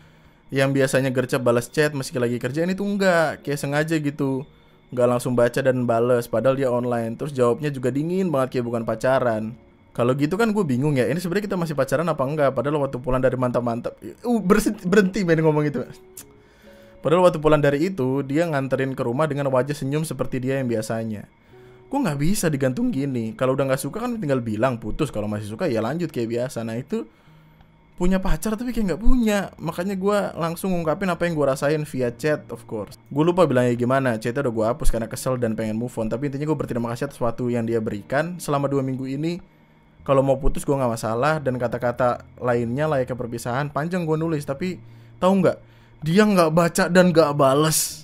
Yang biasanya gercep balas chat meski lagi kerjaan itu enggak, kayak sengaja gitu. Nggak langsung baca dan bales, padahal dia online. Terus jawabnya juga dingin banget kayak bukan pacaran. Kalau gitu kan gue bingung ya, ini sebenarnya kita masih pacaran apa enggak? Padahal waktu pulang dari mantap-mantap, berhenti main ngomong itu. Padahal waktu pulang dari itu, dia nganterin ke rumah dengan wajah senyum seperti dia yang biasanya. Gue nggak bisa digantung gini. Kalau udah nggak suka kan tinggal bilang putus. Kalau masih suka ya lanjut kayak biasa. Nah itu punya pacar tapi kayak nggak punya. Makanya gue langsung ngungkapin apa yang gue rasain via chat, of course. Gue lupa bilangnya gimana. Chatnya udah gue hapus karena kesel dan pengen move on. Tapi intinya gue berterima kasih atas sesuatu yang dia berikan selama 2 minggu ini. Kalau mau putus gue nggak masalah, dan kata-kata lainnya layaknya perpisahan. Panjang gue nulis, tapi tahu nggak? Dia nggak baca dan nggak bales.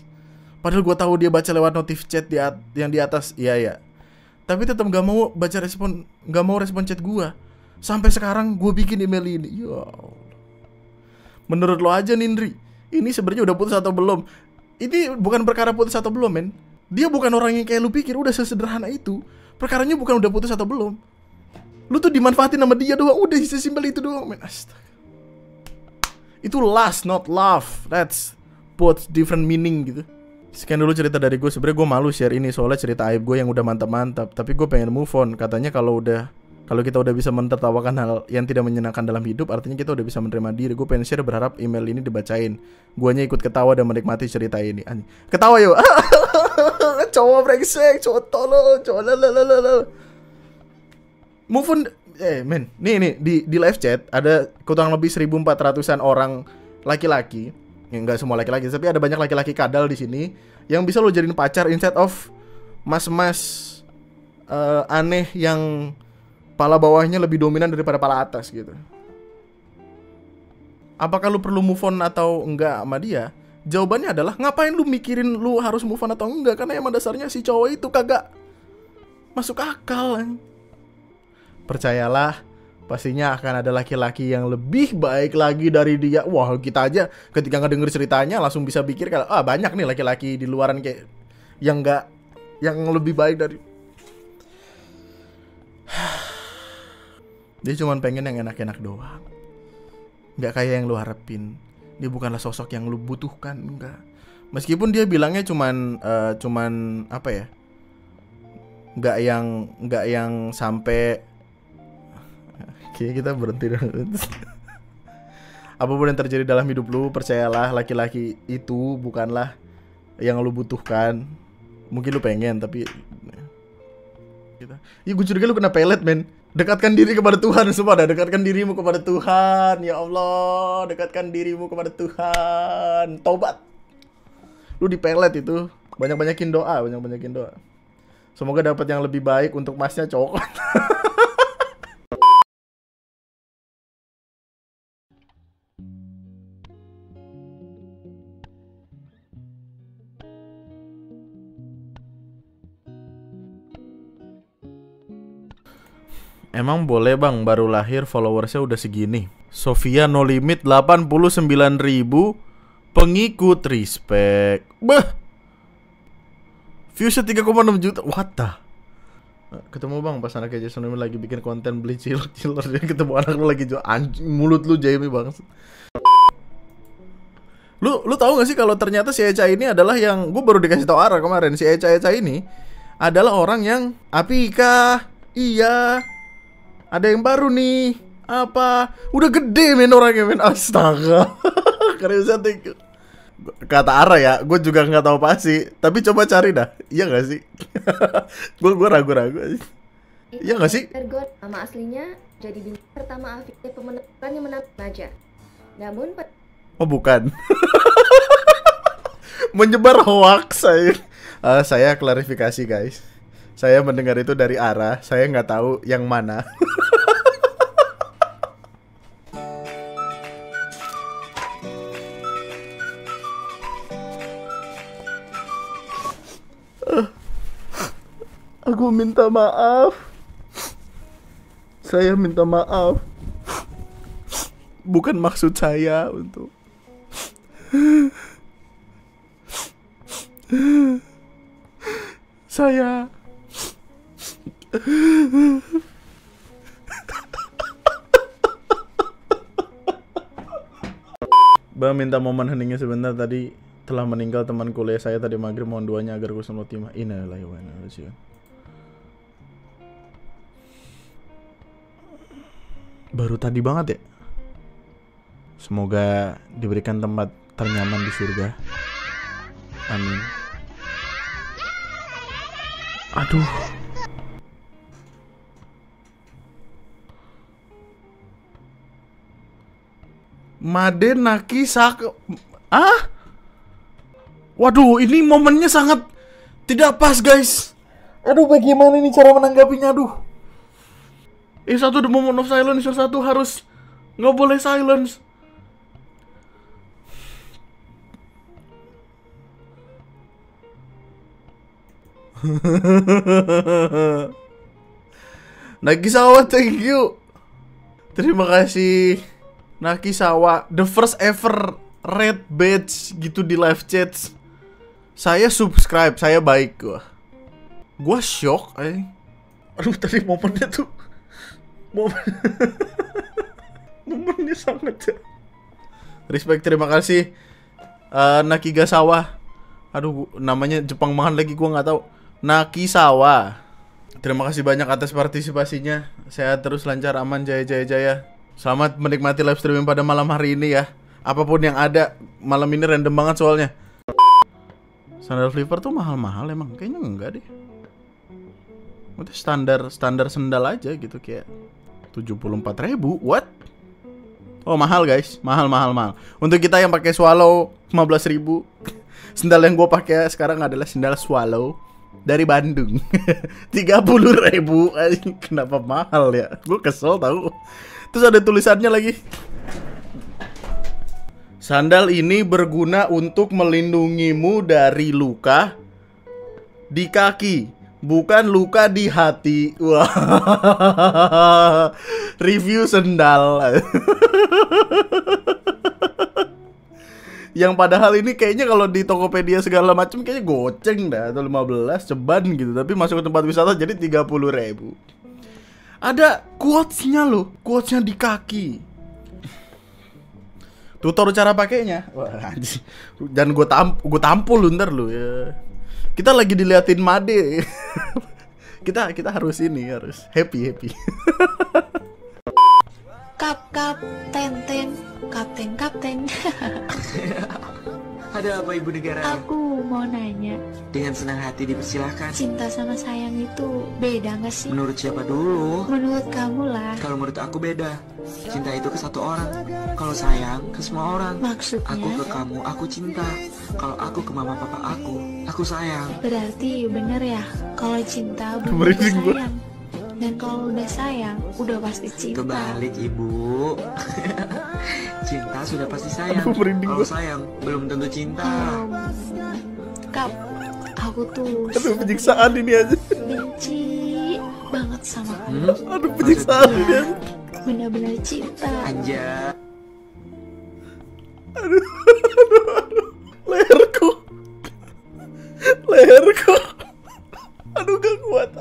Padahal gue tahu dia baca lewat notif chat yang di atas. Iya. Tapi tetap nggak mau baca respon, nggak mau respon chat gue. Sampai sekarang gue bikin email ini. Ya Allah. Menurut lo aja Nindri, ini sebenarnya udah putus atau belum? Ini bukan perkara putus atau belum, men. Dia bukan orang yang kayak lu pikir. Udah sesederhana itu. Perkaranya bukan udah putus atau belum. Lu tuh dimanfaatin sama dia doang. Udah sesimpel itu doang, men. Astaga. Itu lust, not love. That's both different meaning gitu. Sekian dulu cerita dari gue. Sebenarnya gue malu share ini soalnya cerita aib gue yang udah mantap-mantap. Tapi gue pengen move on. Katanya kalau kita udah bisa menertawakan hal yang tidak menyenangkan dalam hidup, artinya kita udah bisa menerima diri. Gue pengen share, berharap email ini dibacain. Guanya ikut ketawa dan menikmati cerita ini. Ketawa yuk. Cowok brengsek, cowok tolol, cowok lalalala. Move on. Men, nih di live chat ada kurang lebih 1.400-an orang laki-laki. Ya, enggak semua laki-laki, tapi ada banyak laki-laki kadal di sini yang bisa lo jadiin pacar instead of mas-mas aneh yang pala bawahnya lebih dominan daripada pala atas gitu. Apakah lu perlu move on atau enggak sama dia? Jawabannya adalah ngapain lu mikirin lu harus move on atau enggak, karena emang dasarnya si cowok itu kagak masuk akal. Percayalah, pastinya akan ada laki-laki yang lebih baik lagi dari dia. Wah, kita aja ketika ngedenger ceritanya langsung bisa pikir kalau banyak nih laki-laki di luaran kayak yang lebih baik dari. Dia cuma pengen yang enak-enak doang. Nggak kayak yang lu harapin. Dia bukanlah sosok yang lu butuhkan, enggak. Meskipun dia bilangnya cuman apa ya? Nggak yang sampai. Oke, kita berhenti dulu. Apapun yang terjadi dalam hidup lu, percayalah laki-laki itu bukanlah yang lu butuhkan. Mungkin lu pengen tapi ya gue curiga lu kena pelet, men. Dekatkan diri kepada Tuhan, semua dah. Dekatkan dirimu kepada Tuhan. Ya Allah, dekatkan dirimu kepada Tuhan. Tobat. Lu dipelet itu. Banyak-banyakin doa, banyak-banyakin doa. Semoga dapat yang lebih baik untuk masnya coklat. Emang boleh bang, baru lahir followersnya udah segini. Sofia no limit 89.000 pengikut, respect. Bah, viewsnya 3,6 juta. What the? Ketemu bang pas anaknya Jason Lim lagi bikin konten beli chiller. Dia ketemu anak lu lagi jual mulut lu Jamie bang. Lu tahu gak sih kalau ternyata si Eca ini adalah yang gue baru dikasih tahu Ara kemarin. Si Eca ini adalah orang yang Apika. Iya. Ada yang baru nih. Apa? Udah gede men orangnya men. Astaga. Keren banget. Kata Ara ya, gue juga nggak tahu pasti. Tapi coba cari dah. Iya nggak sih? Gue ragu-ragu. Iya nggak sih? Ergot nama aslinya jadi bintang pertama Afif pemenuhan yang menang aja. Namun oh bukan. Menyebar hoax saya. Saya klarifikasi guys. Saya mendengar itu dari Ara. Saya nggak tahu yang mana. Aku minta maaf. Saya minta maaf. Bukan maksud saya untuk saya Bang minta momen heningnya sebentar. Tadi telah meninggal teman kuliah saya tadi maghrib. Mohon doanya agar kusnul khotimah. Innalillahi wa inna ilaihi raji'un. Baru tadi banget ya. Semoga diberikan tempat ternyaman di surga. Amin. Aduh. Made Naki Sak. Waduh, ini momennya sangat tidak pas, guys. Aduh, bagaimana ini cara menanggapinya? Aduh. Satu the moment of silence, yang satu harus nggak boleh silence. Nakisawa, thank you. Terima kasih Nakisawa, the first ever red badge gitu di live chat. Saya subscribe, saya baik gua shock. Aduh, tadi momennya tuh momennya sangat respect. Terima kasih Nakigasawa. Aduh, namanya Jepang banget lagi, gua nggak tahu. Nakisawa, terima kasih banyak atas partisipasinya. Sehat terus, lancar, aman, jaya. Selamat menikmati live streaming pada malam hari ini ya. Apapun yang ada, malam ini random banget soalnya. Sandal flipper tuh mahal-mahal emang? Kayaknya enggak deh. Udah standar sendal aja gitu, kayak 74.000. What? Oh mahal guys, mahal. Untuk kita yang pakai Swallow 15.000. Sendal yang gue pakai sekarang adalah sendal Swallow dari Bandung. 30.000. Kenapa mahal ya? Gue kesel tahu. Terus ada tulisannya lagi. Sandal ini berguna untuk melindungimu dari luka di kaki, bukan luka di hati. Wah. Review sendal. Yang padahal ini kayaknya kalau di Tokopedia segala macam kayaknya goceng dah, atau 15 ceban gitu. Tapi masuk ke tempat wisata jadi 30.000. Ada quotes-nya loh, quotes-nya di kaki. Tutor cara pakainya. Wah, anjir. Dan gue tampul lu ntar lu ya. Kita lagi diliatin Made. kita harus ini, harus happy. Kap, ten, kapten. Ada apa Ibu Negara? Aku mau nanya, Dengan senang hati dipersilahkan. cinta sama sayang itu beda gak sih? Menurut siapa dulu? Menurut kamu lah. Kalau menurut aku beda. Cinta itu ke satu orang. Kalau sayang ke semua orang. Maksudnya? Aku ke kamu, aku cinta. Kalau aku ke mama papa aku sayang. Berarti bener ya, kalau cinta belum Merinding tentu gua. sayang. Dan kalau udah sayang, udah pasti cinta. Kebalik Ibu. Cinta sudah pasti sayang. Aduh, merinding Kalau gua. sayang belum tentu cinta. Kap, aku tuh Aduh, penyiksaan ini aja. benci banget sama kamu. Aduh, penyiksaan ini Ya, aja. benar-benar cinta. Anja. Leherku. Leherku. Aduh, gak kuat.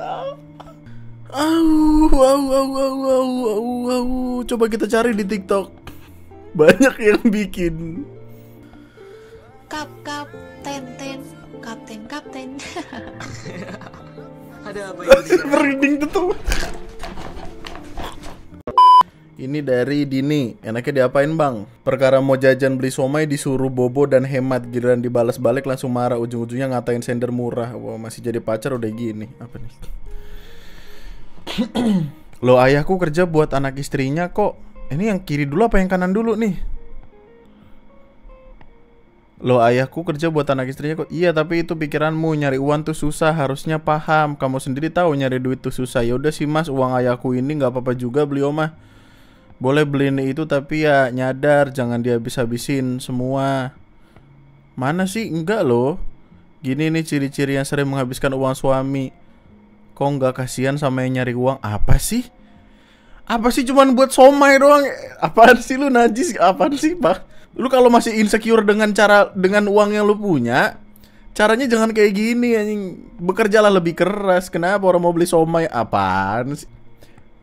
Coba kita cari di TikTok. Banyak yang bikin. Kap, ten, kapten. Ada apa Ibu Negara? Merinding tuh. Ini dari Dini. Enaknya diapain bang? Perkara mau jajan beli somai disuruh bobo dan hemat. Giliran dibalas balik langsung marah. Ujung-ujungnya ngatain sender murah. Wah, masih jadi pacar udah gini. Apa nih? Loh, ayahku kerja buat anak istrinya kok. Ini yang kiri dulu apa yang kanan dulu nih? Loh, ayahku kerja buat anak istrinya kok. Iya, tapi itu pikiranmu. Nyari uang tuh susah, harusnya paham. Kamu sendiri tahu nyari duit tuh susah. Ya udah sih mas, uang ayahku ini nggak apa-apa juga beli omah. Boleh beliin itu tapi ya nyadar jangan dihabis-habisin semua. Mana sih? Enggak loh. Gini nih ciri-ciri yang sering menghabiskan uang suami. Kok nggak kasihan sama yang nyari uang? Apa sih? Apa sih cuman buat somai doang? Apaan sih lu najis? Apaan sih pak? Lu kalau masih insecure dengan uang yang lu punya, caranya jangan kayak gini anjing. Bekerjalah lebih keras. Kenapa orang mau beli somai? Apaan sih?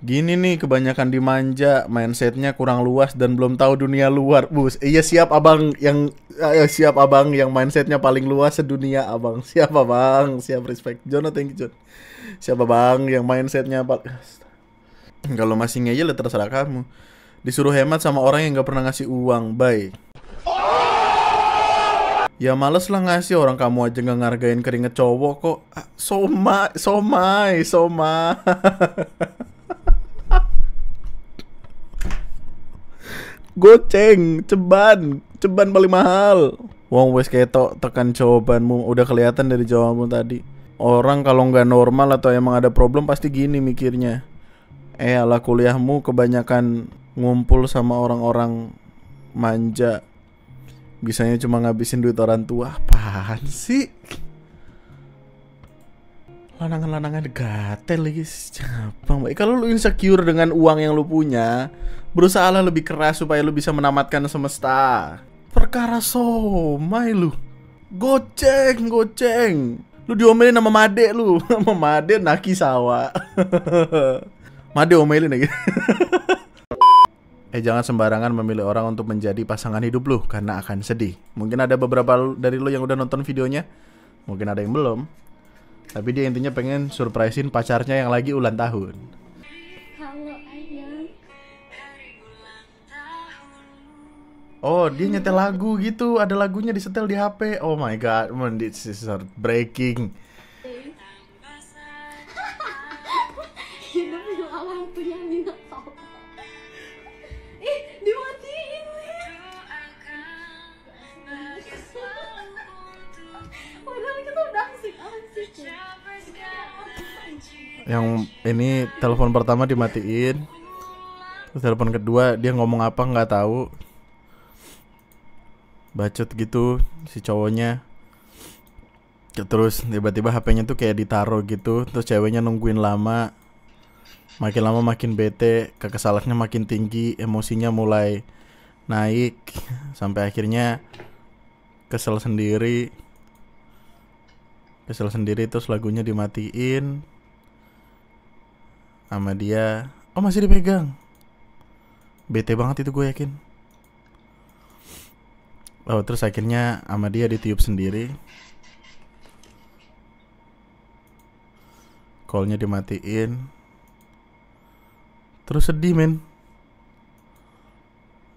Gini nih, kebanyakan dimanja, mindsetnya kurang luas dan belum tahu dunia luar. Bus, iya siap abang yang mindsetnya paling luas sedunia abang. Siap abang, siap respect. John, thank you John. Siapa bang yang mindsetnya kalau masih ngeyel ya terserah kamu. Disuruh hemat sama orang yang gak pernah ngasih uang. Bye. Ya males lah ngasih, orang kamu aja gak ngargain keringet cowok kok. Somai. Goceng, ceban paling mahal. Wong wes ketok tekan jawabanmu, udah kelihatan dari jawabanmu tadi. Orang kalau nggak normal atau emang ada problem pasti gini mikirnya. Alah kuliahmu kebanyakan ngumpul sama orang-orang manja. Bisanya cuma ngabisin duit orang tua. Apaan sih? Lanangan-lanangan gatel lagi. Capang. Kalau lu insecure dengan uang yang lu punya, berusaha lebih keras supaya lu bisa menamatkan semesta. Perkara somai lu. Goceng. Lu diomelin sama Made lu. Sama Made naki sawa. Made omelin lagi. Jangan sembarangan memilih orang untuk menjadi pasangan hidup lu, karena akan sedih. Mungkin ada beberapa dari lu yang udah nonton videonya, mungkin ada yang belum. Tapi dia intinya pengen surprisein pacarnya yang lagi ulang tahun. Halo ayang. Oh, dia nyetel lagu gitu. Ada lagunya disetel di HP. Oh my god, man, this is breaking. Hidup di alam punya binatang. Dimatiin nih. Padahal kita udah asik. Yang ini telepon pertama dimatiin. Terus telepon kedua dia ngomong apa nggak tahu. Bacot gitu si cowoknya. Terus tiba-tiba HP-nya tuh kayak ditaruh gitu. Terus ceweknya nungguin lama. Makin lama makin bete, kekesalannya makin tinggi, emosinya mulai naik. Sampai akhirnya kesel sendiri terus lagunya dimatiin sama dia. Oh masih dipegang. Bete banget itu gue yakin. Oh terus akhirnya sama dia ditiup sendiri. Callnya dimatiin. Terus sedih men.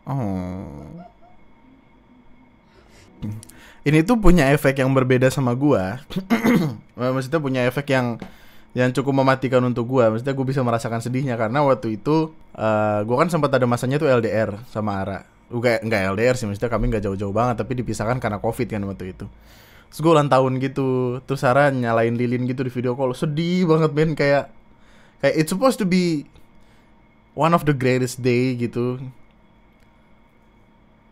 Oh. Ini tuh punya efek yang berbeda sama gua. Maksudnya punya efek yang cukup mematikan untuk gua. Maksudnya gua bisa merasakan sedihnya karena waktu itu gua kan sempat ada masanya tuh LDR sama Ara. Enggak LDR sih, maksudnya kami nggak jauh-jauh banget tapi dipisahkan karena COVID kan waktu itu. Terus gua ulang tahun gitu. Terus Ara nyalain lilin gitu di video call. Sedih banget men, kayak it's supposed to be one of the greatest day gitu.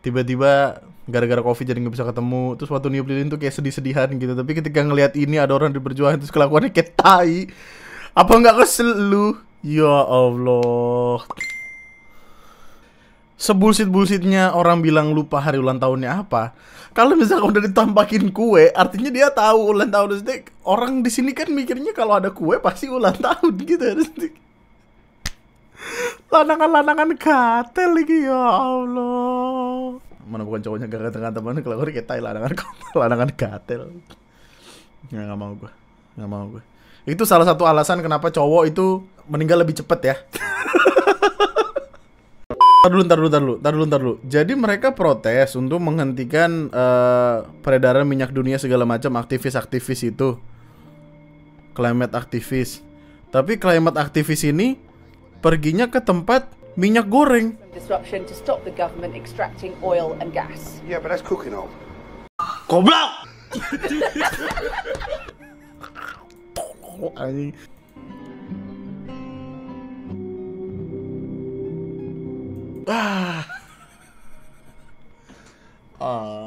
Tiba-tiba gara-gara COVID jadi nggak bisa ketemu. Terus waktu niup lilin tuh kayak sedih-sedihan gitu. Tapi ketika ngelihat ini ada orang diperjuangin terus kelakuannya kayak tai, apa nggak kesel lu? Ya Allah. Sebullshit-bullshitnya orang bilang lupa hari ulang tahunnya apa. Kalau misalkan udah ditampakin kue, artinya dia tahu ulang tahun. Orang di sini kan mikirnya kalau ada kue pasti ulang tahun gitu. Lanangan-lanangan katel lagi, ya Allah. Mana bukan cowoknya gak kata-kata mana kalau gue kayak tai lanangan katel. Nggak mau gue. Itu salah satu alasan kenapa cowok itu meninggal lebih cepet ya. Tar dulu. Jadi mereka protes untuk menghentikan peredaran minyak dunia segala macam, aktivis-aktivis itu. Climate aktivis. Tapi climate aktivis ini perginya ke tempat minyak goreng. Disruption to stop the government extracting oil and gas. Yeah, but that's cooking oil. Goblok. Anjing.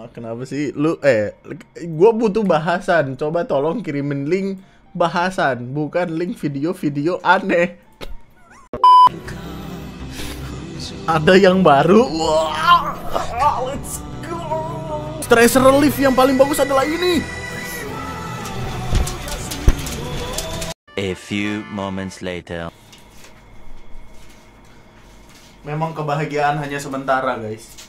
Kenapa sih lu gua butuh bahasan. Coba tolong kirimin link bahasan, bukan link video-video aneh. Ada yang baru. Wow, let's go. Stress relief yang paling bagus adalah ini. A few moments later. Memang kebahagiaan hanya sementara, guys.